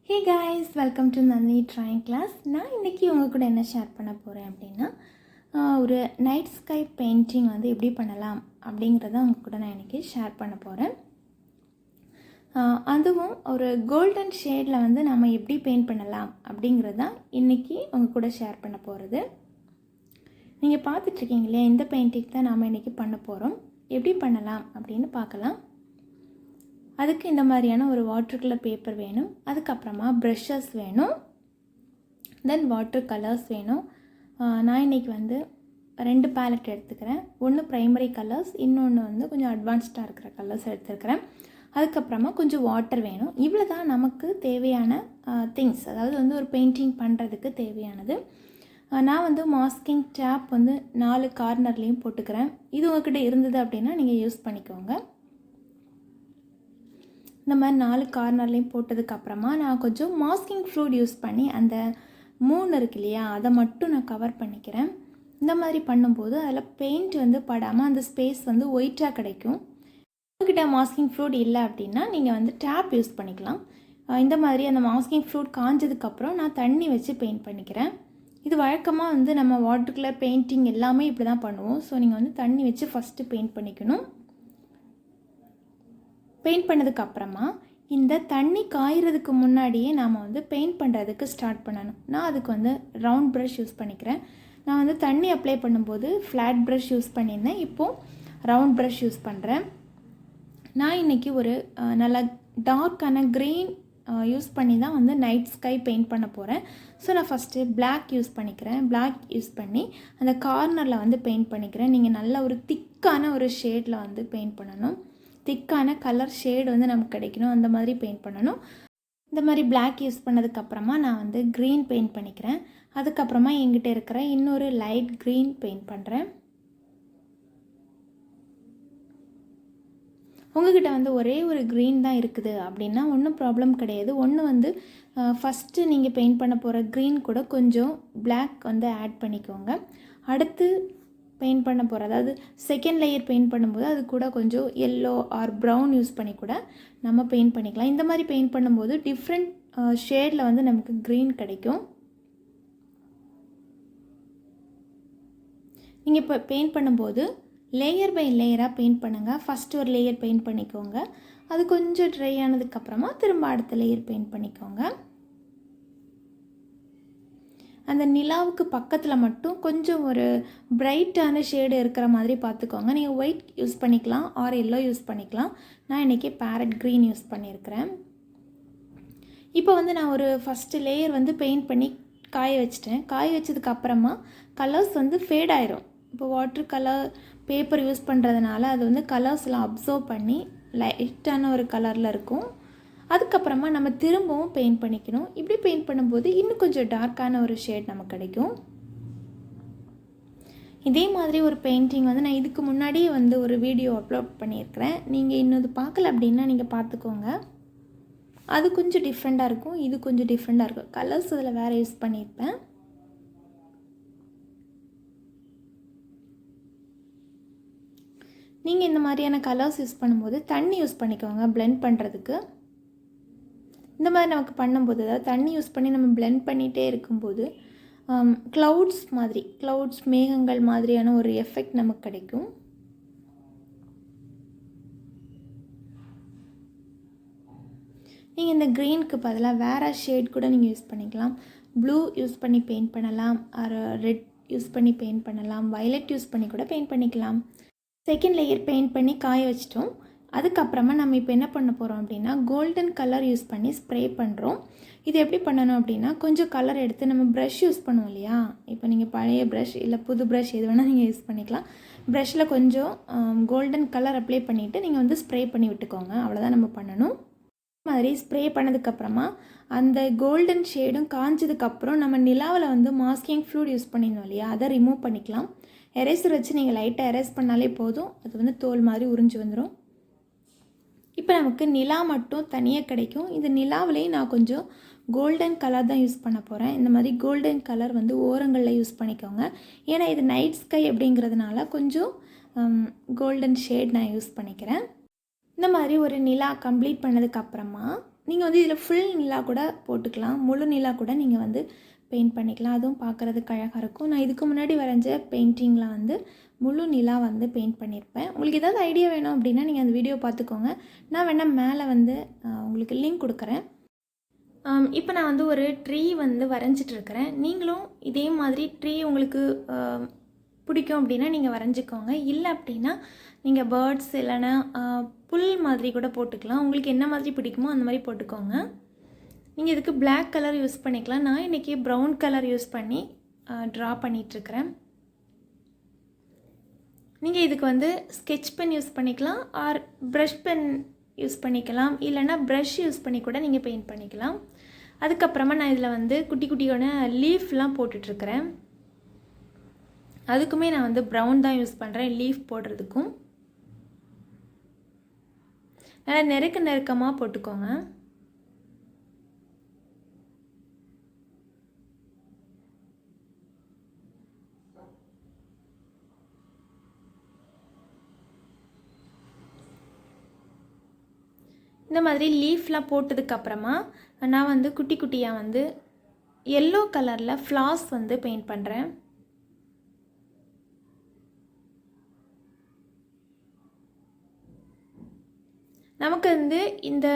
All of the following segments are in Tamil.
Hey guys, welcome to Nani Drawing Class. நான் இன்னைக்கு உங்க கூட என்ன ஷேர் பண்ண போறேன் அப்படினா ஒரு நைட் ஸ்கை பெயிண்டிங் வந்து எப்படி பண்ணலாம் அப்படிங்கறத உங்க கூட நான் இன்னைக்கு ஷேர் பண்ண போறேன். அதுவும் ஒரு கோல்டன் ஷேட்ல வந்து நாம எப்படி பெயிண்ட் பண்ணலாம் அப்படிங்கறத இன்னைக்கு உங்க கூட ஷேர் பண்ண போறது. நீங்க பார்த்துட்டு இருக்கீங்களே இந்த பெயிண்டிங் தான் நாம இன்னைக்கு பண்ண போறோம். எப்படி பண்ணலாம் அப்படினு பார்க்கலாம். அதுக்கு இந்த மாதிரியான ஒரு watercolor பேப்பர் வேணும். அதுக்கு அப்புறமா brushes வேணும். then watercolors வேணும். நான் இன்னைக்கு வந்து ரெண்டு palette எடுத்துக்கிறேன். ஒன்னு primary colors, இன்னொன்னு வந்து கொஞ்சம் advanced இருக்கிற colors எடுத்துக்கிறேன். அதுக்கு அப்புறமா கொஞ்சம் water வேணும். இவ்வளவுதான் நமக்கு தேவையான things. அதாவது வந்து ஒரு பெயிண்டிங் பண்றதுக்கு தேவையானது. நான் வந்து masking tape வந்து 4 கார்னர்லயும் போட்டுக்கிறேன். இது உங்ககிட்ட இருந்தது அப்படினா நீங்க யூஸ் பண்ணிக்கோங்க. இந்த மாதிரி 4 கார்னர்லயும் போட்டதுக்கு அப்புறமா நான் கொஞ்சம் மாஸ்கிங் ஃப்ளூயிட் யூஸ் பண்ணி அந்த மூன் இருக்கு இல்லையா அதை மட்டும் நான் கவர் பண்ணிக்கிறேன். இந்த மாதிரி பண்ணும்போது அதில் பெயிண்ட் வந்து படாமல் அந்த ஸ்பேஸ் வந்து ஒயிட்டாக கிடைக்கும். உங்ககிட்ட மாஸ்கிங் ஃப்ளூயிட் இல்லை அப்படின்னா நீங்கள் வந்து டேப் யூஸ் பண்ணிக்கலாம். இந்த மாதிரி அந்த மாஸ்கிங் ஃப்ளூயிட் காஞ்சதுக்கப்புறம் நான் தண்ணி வச்சு பெயிண்ட் பண்ணிக்கிறேன். இது வழக்கமாக வந்து நம்ம வாட்டர் கலர் பெயிண்டிங் எல்லாமே இப்படி தான் பண்ணுவோம். ஸோ நீங்கள் வந்து தண்ணி வச்சு ஃபஸ்ட்டு பெயிண்ட் பண்ணிக்கணும். பெயிண்ட் பண்ணதுக்கு அப்புறமா இந்த தண்ணி காயிறதுக்கு முன்னாடியே நாம வந்து பெயிண்ட் பண்றதுக்கு ஸ்டார்ட் பண்ணனும். நான் அதுக்கு வந்து ரவுண்ட் பிரஷ் யூஸ் பண்ணிக்கிறேன். நான் வந்து தண்ணி அப்ளை பண்ணும்போது ஃப்ளாட் பிரஷ் யூஸ் பண்ணினேன். இப்போ ரவுண்ட் பிரஷ் யூஸ் பண்றேன். நான் இன்னைக்கு ஒரு நல்ல டார்க்கான கிரீன் யூஸ் பண்ணி தான் வந்து நைட் ஸ்கை பெயிண்ட் பண்ண போறேன். ஸோ நான் ஃபர்ஸ்ட் Black யூஸ் பண்ணிக்கிறேன். Black யூஸ் பண்ணி அந்த கார்னர்ல வந்து பெயிண்ட் பண்ணிக்கிறேன். நீங்க நல்ல ஒரு திக்கான ஒரு ஷேட்ல வந்து பெயிண்ட் பண்ணனும். திக்கான கலர் ஷேட் வந்து நமக்கு கிடைக்கணும். அந்த மாதிரி பெயிண்ட் பண்ணனும். இந்த மாதிரி Black யூஸ் பண்ணதுக்கு அப்புறமா நான் வந்து green பெயிண்ட் பண்ணிக்கிறேன். அதுக்கு அப்புறமா என்கிட்ட இருக்கிற இன்னொரு லைட் green பெயிண்ட் பண்றேன். உங்ககிட்ட வந்து ஒரே ஒரு green தான் இருக்குது அப்படினா ஒண்ணும் ப்ராப்ளம் கிடையாது. ஒன்னு வந்து ஃபர்ஸ்ட் நீங்க பெயிண்ட் பண்ண போற green கூட கொஞ்சம் Black வந்து ஆட் பண்ணிக்கோங்க. அடுத்து பெயிண்ட் பண்ண போற அதாவது செகண்ட் லேயர் பெயிண்ட் பண்ணும்போது அது கூட கொஞ்சம் yellow or brown யூஸ் பண்ணி கூட நம்ம பெயிண்ட் பண்ணிக்கலாம். இந்த மாதிரி பெயிண்ட் பண்ணும்போது டிஃபரண்ட் ஷேட்ல வந்து நமக்கு green கிடைக்கும். நீங்க இப்ப பெயிண்ட் பண்ணும்போது லேயர் பை லேயரா பெயிண்ட் பண்ணுங்க. ஃபர்ஸ்ட் ஒரு லேயர் பெயிண்ட் பண்ணிக்கோங்க. அது கொஞ்சம் ட்ரை ஆனதுக்கு அப்புறமா திரும்ப அடுத்த லேயர் பெயிண்ட் பண்ணிக்கோங்க. அந்த நிலாவுக்கு பக்கத்துல மட்டும் கொஞ்சம் ஒரு பிரைட்டான ஷேட் இருக்கிற மாதிரி பாத்துக்கோங்க. நீங்க ஒயிட் யூஸ் பண்ணிக்கலாம் or yellow யூஸ் பண்ணிக்கலாம். நான் இன்னைக்கு parrot green யூஸ் பண்ணியிருக்கேன். இப்போ வந்து நான் ஒரு ஃபர்ஸ்ட் லேயர் வந்து பெயிண்ட் பண்ணி காய வச்சிட்டேன். காய வச்சதுக்கு அப்புறமா கலர்ஸ் வந்து ஃபேட் ஆயிரும். இப்போ வாட்டர் கலர் பேப்பர் யூஸ் பண்றதனால அது வந்து கலர்ஸ்லாம் அப்சர்வ் பண்ணி லைட்டான ஒரு கலர்ல இருக்கும். அதுக்கு அப்புறமா நம்ம திரும்பவும் பெயிண்ட் பண்ணிக்கணும். இப்படி பெயிண்ட் பண்ணும்போது இன்னும் கொஞ்சம் டார்க்கான ஒரு ஷேட் நமக்கு கிடைக்கும். இதே மாதிரி ஒரு பெயிண்டிங் வந்து நான் இதுக்கு முன்னாடியே வந்து ஒரு வீடியோ அப்லோட் பண்ணியிருக்கிறேன். நீங்க இன்னும் இது பார்க்கல அப்படினா நீங்க பார்த்துக்கோங்க. அது கொஞ்சம் டிஃபரண்டா இருக்கும். இது கொஞ்சம் டிஃபரண்டா இருக்கும். கலர்ஸ் அதுல வேற யூஸ் பண்ணிருப்பேன். நீங்க இந்த மாதிரியான கலர்ஸ் யூஸ் பண்ணும்போது தண்ணி யூஸ் பண்ணிக்கோங்க blend பண்றதுக்கு. இந்த மாதிரி நமக்கு பண்ணும்போது அதாவது தண்ணி யூஸ் பண்ணி நம்ம blend பண்ணிட்டே இருக்கும்போது clouds மாதிரி clouds மேகங்கள் மாதிரியான ஒரு எஃபெக்ட் நமக்கு கிடைக்கும். நீங்க இந்த greenக்கு பதிலா வேற ஷேட் கூட நீங்க யூஸ் பண்ணிக்கலாம். blue யூஸ் பண்ணி பெயிண்ட் பண்ணலாம் or red யூஸ் பண்ணி பெயிண்ட் பண்ணலாம். violet யூஸ் பண்ணி கூட பெயிண்ட் பண்ணிக்கலாம். செகண்ட் லேயர் பெயிண்ட் பண்ணி காய வச்சிட்டோம். அதுக்கு அப்புறமா நம்ம இப்போ என்ன பண்ண போறோம் அப்படினா கோல்டன் கலர் யூஸ் பண்ணி ஸ்ப்ரே பண்றோம். இது எப்படி பண்ணனும் அப்படினா கொஞ்சம் கலர் எடுத்து நம்ம பிரஷ் யூஸ் பண்ணுவோம் இல்லையா? இப்போ நீங்க பழைய பிரஷ் இல்ல புது பிரஷ் எது வேணா நீங்க யூஸ் பண்ணிக்கலாம். பிரஷ்ல கொஞ்சம் கோல்டன் கலர் அப்ளை பண்ணிட்டு நீங்க வந்து ஸ்ப்ரே பண்ணி விட்டுக்கோங்க. அவ்வளவுதான் நம்ம பண்ணனும். இந்த மாதிரி ஸ்ப்ரே பண்ணதுக்கு அப்புறமா அந்த கோல்டன் ஷேடும் காஞ்சதுக்கு அப்புறம் நம்ம நிலாவுல வந்து மாஸ்கிங் ஃப்ளூயிட் யூஸ் பண்ணினோம் இல்லையா? அதை ரிமூவ் பண்ணிக்கலாம். எரேசர் வச்சு நீங்க லைட்டா எரேஸ் பண்ணாலே போதும். அது வந்து தோல் மாதிரி உறிஞ்சு வந்துரும். இப்போ நமக்கு நிலா மட்டும் தனியா கிடைக்கும். இந்த நிலாவிலே நான் கொஞ்சம் கோல்டன் கலர் தான் யூஸ் பண்ண போறேன். இந்த மாதிரி கோல்டன் கலர் வந்து ஓரங்கள்ல யூஸ் பண்ணிக்கோங்க. ஏனா இது நைட் ஸ்கை அப்படிங்கிறதுனால கொஞ்சம் கோல்டன் ஷேட் நான் யூஸ் பண்ணிக்கிறேன். இந்த மாதிரி ஒரு நிலா கம்ப்ளீட் பண்ணதுக்கு அப்புறமா நீங்கள் வந்து இதில் ஃபுல் நிலா கூட போட்டுக்கலாம், முழு நிலா கூட நீங்கள் வந்து பெயிண்ட் பண்ணிக்கலாம். அதுவும் பார்க்குறதுக்கு அழகாக இருக்கும். நான் இதுக்கு முன்னாடி வரைஞ்ச பெயிண்டிங்கில் வந்து முழு நிலா வந்து பெயிண்ட் பண்ணியிருப்பேன். உங்களுக்கு ஏதாவது ஐடியா வேணும் அப்படின்னா நீங்கள் அந்த வீடியோ பார்த்துக்கோங்க. நான் வேணால் மேலே வந்து உங்களுக்கு லிங்க் கொடுக்குறேன். இப்போ நான் வந்து ஒரு ட்ரீ வந்து வரைஞ்சிட்ருக்கிறேன். நீங்களும் இதே மாதிரி ட்ரீ உங்களுக்கு பிடிக்கும் அப்படின்னா நீங்கள் வரைஞ்சிக்கோங்க. இல்லை அப்படின்னா நீங்கள் பேர்ட்ஸ் இல்லைன்னா புல் மாதிரி கூட போட்டுக்கலாம். உங்களுக்கு என்ன மாதிரி பிடிக்குமோ அந்த மாதிரி போட்டுக்கோங்க. நீங்கள் இதுக்கு பிளாக் கலர் யூஸ் பண்ணிக்கலாம். நான் இன்றைக்கி ப்ரௌன் கலர் யூஸ் பண்ணி ட்ரா பண்ணிகிட்ருக்கிறேன். நீங்கள் இதுக்கு வந்து ஸ்கெட்ச் பென் யூஸ் பண்ணிக்கலாம், ஆர் ப்ரஷ் பென் யூஸ் பண்ணிக்கலாம், இல்லைனா ப்ரஷ் யூஸ் பண்ணி கூட நீங்கள் பெயிண்ட் பண்ணிக்கலாம். அதுக்கப்புறமா நான் இதில் வந்து குட்டி குட்டியான லீஃப்லாம் போட்டுட்ருக்கிறேன். அதுக்குமே நான் வந்து ப்ரௌன் தான் யூஸ் பண்ணுறேன் லீஃப் போடுறதுக்கும். நல்லா நெருக்கமாக போட்டுக்கோங்க. இந்த மாதிரி லீஃப்லாம் போட்டதுக்கப்புறமா நான் வந்து குட்டி குட்டியாக வந்து எல்லோ கலரில் ஃப்ளார்ஸ் வந்து பெயிண்ட் பண்ணுறேன். நமக்கு வந்து இந்த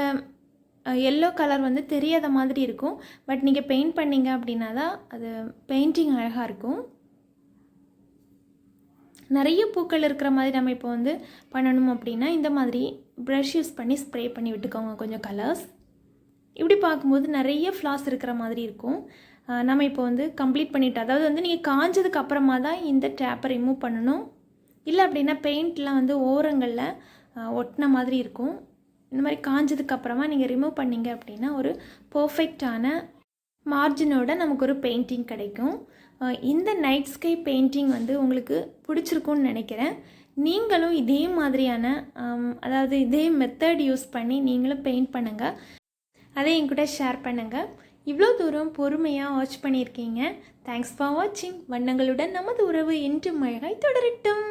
எல்லோ கலர் வந்து தெரியாத மாதிரி இருக்கும். பட் நீங்கள் பெயிண்ட் பண்ணிங்க அப்படின்னா தான் அது பெயிண்டிங் அழகாக இருக்கும். நிறைய பூக்கள் இருக்கிற மாதிரி நம்ம இப்போ வந்து பண்ணணும் அப்படின்னா இந்த மாதிரி ப்ரஷ் யூஸ் பண்ணி ஸ்ப்ரே பண்ணி விட்டுக்கோங்க கொஞ்சம் கலர்ஸ். இப்படி பார்க்கும்போது நிறைய ஃப்ளார்ஸ் இருக்கிற மாதிரி இருக்கும். நம்ம இப்போ வந்து கம்ப்ளீட் பண்ணிவிட்டு, அதாவது வந்து நீங்கள் காஞ்சதுக்கு அப்புறமா தான் இந்த டேப்பை ரிமூவ் பண்ணணும். இல்லை அப்படின்னா பெயிண்ட்லாம் வந்து ஓரங்களில் ஒட்டின மாதிரி இருக்கும். இந்த மாதிரி காஞ்சதுக்கப்புறமா நீங்கள் ரிமூவ் பண்ணிங்க அப்படின்னா ஒரு பர்ஃபெக்டான மார்ஜினோட நமக்கு ஒரு பெயிண்டிங் கிடைக்கும். இந்த நைட் ஸ்கை பெயிண்டிங் வந்து உங்களுக்கு பிடிச்சிருக்குன்னு நினைக்கிறேன். நீங்களும் இதே மாதிரியான அதாவது இதே மெத்தட் யூஸ் பண்ணி நீங்களும் பெயிண்ட் பண்ணுங்கள். அதை என்கிட்ட ஷேர் பண்ணுங்கள். இவ்வளோ தூரம் பொறுமையாக வாட்ச் பண்ணியிருக்கீங்க. தேங்க்ஸ் ஃபார் வாட்சிங். வண்ணங்களுடன் நமது உறவு என்றும் அழகாய் தொடரட்டும்.